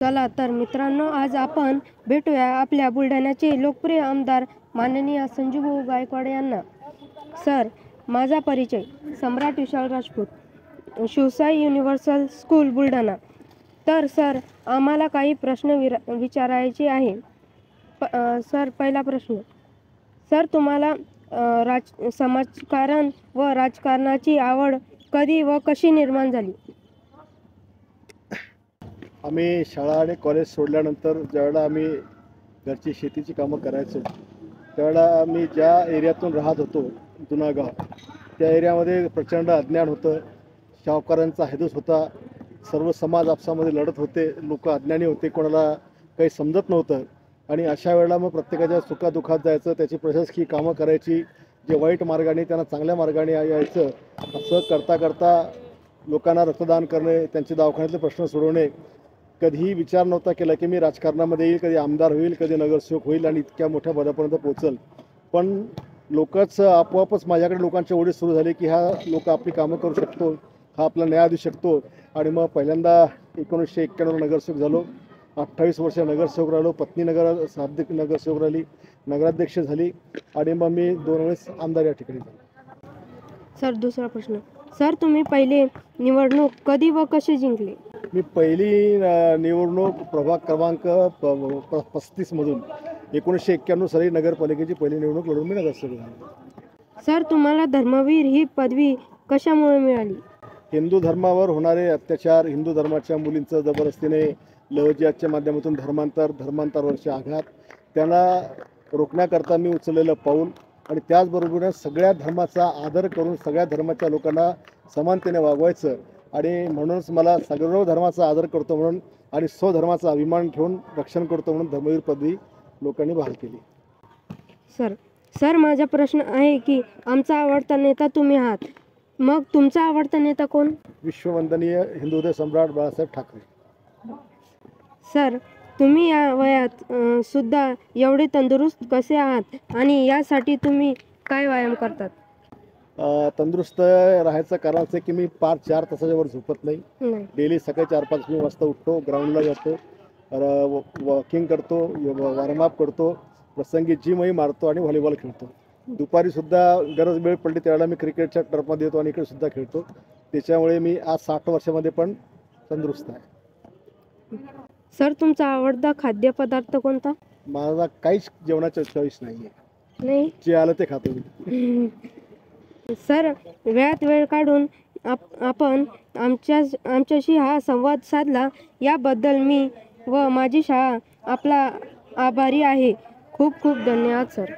चला तर मित्रांनो, आज आपण भेटूया आपल्या बुलढाण्याचे लोकप्रिय आमदार माननीय संजूभाऊ गायकवाड यांना. सर, माझा परिचय सम्राट विशाल राजपूत, शिवसाई युनिव्हर्सल स्कूल बुलढाणा. तर सर, आम्हाला काही प्रश्न विचारायचे आहे. सर, पहिला प्रश्न. सर, तुम्हाला समाजकारण व राजकारणाची आवड कधी व कशी निर्माण झाली? आम्ही शाळा आणि कॉलेज सोडल्यानंतर ज्यावेळेला आम्ही घरची शेतीची कामं करायचो, त्यावेळेला आम्ही ज्या एरियातून राहत होतो, जुना गाव, त्या एरियामध्ये प्रचंड अज्ञान होतं. शाहूकारांचा हैदोस होता. सर्व समाज आपसामध्ये लढत होते. लोक अज्ञानी होते, कोणाला काही समजत नव्हतं. आणि अशा वेळेला मग प्रत्येकाच्या सुखादुखात जायचं, त्याची प्रशासकीय कामं करायची, जे वाईट मार्गाने त्यांना चांगल्या मार्गाने यायचं. असं करता करता लोकांना रक्तदान करणे, त्यांचे दवाखान्यातले प्रश्न सोडवणे. कधीही विचार नव्हता केला की मी राजकारणामध्ये येईल, कधी आमदार होईल, कधी नगरसेवक होईल आणि इतक्या मोठ्या पदापर्यंत पोहोचल. पण लोकच आपोआपच माझ्याकडे लोकांचे ओढे सुरू झाले की हा लोक आपली कामं करू शकतो, हा आपला न्याय देऊ शकतो. आणि मग पहिल्यांदा 1991 नगरसेवक झालो. 28 वर्ष नगरसेवक राहिलो. पत्नी शाब्दिक नगरसेवक राहिली, नगराध्यक्ष झाली आणि मग मी 2 वेळेस आमदार या ठिकाणी झालो. सर, दुसरा प्रश्न. सर, तुम्ही पहिले निवडणूक कधी व कशी जिंकली? मी पहिली निवडणूक प्रभाग क्रमांक 35 मधून 1991 साली नगरपालिकेची पहिली निवडणूक लढून मी नगरसेवक झालो. सर, तुम्हाला धर्मवीर ही पदवी कशामुळे मिळाली? हिंदू धर्मावर होणारे अत्याचार, हिंदू धर्माच्या मुलींचं जबरदस्तीने लव्हजिहादच्या माध्यमातून धर्मांतरावरचे आघात, त्यांना रोखण्याकरता मी उचललेलं पाऊल आणि त्याचबरोबर सगळ्या धर्माचा आदर करून सगळ्या धर्माच्या लोकांना समानतेने वागवायचं. आणि म्हणूनच मला सर्व धर्माचा आदर करतो म्हणून आणि स्वधर्माचा अभिमान ठेवून रक्षण करतो म्हणून धर्मवीर पदवी लोकांनी बहाल केली. सर, माझा प्रश्न आहे की आमचा आवडता नेता तुम्ही आहात, मग तुमचा आवडता नेता कोण? विश्ववंदनीय हिंदुहृदय सम्राट बाळासाहेब ठाकरे. सर, तुम्ही या वयात सुद्धा एवढे तंदुरुस्त कसे आहात आणि यासाठी तुम्ही काय व्यायाम करतात? तंदुरुस्त राहायचं कारण असं की मी 4 तासाच्या वर झोपत नाही. डेली सकाळी 4-5 वाजता उठतो, ग्राउंडला जातो, वॉकिंग करतो, वॉर्मअप करतो, प्रसंगी जिमही मारतो आणि व्हॉलीबॉल खेळतो. दुपारी सुद्धा गरज वेळ पडली त्यावेळेला मी क्रिकेटच्या टर्फमध्ये येतो आणि इकडे सुद्धा खेळतो. त्याच्यामुळे मी आज 60 वर्षामध्ये पण तंदुरुस्त आहे. सर, तुमचा आवडता खाद्यपदार्थ कोणता? माझा काहीच जेवणाचा चॉईस नाही. जे आलं ते खातो मी. सर, वेळात वेळ काढून आपण आमच्याशी हा संवाद साधला, याबद्दल मी व माझी शाळा आपला आभारी आहे. खूप खूप धन्यवाद सर.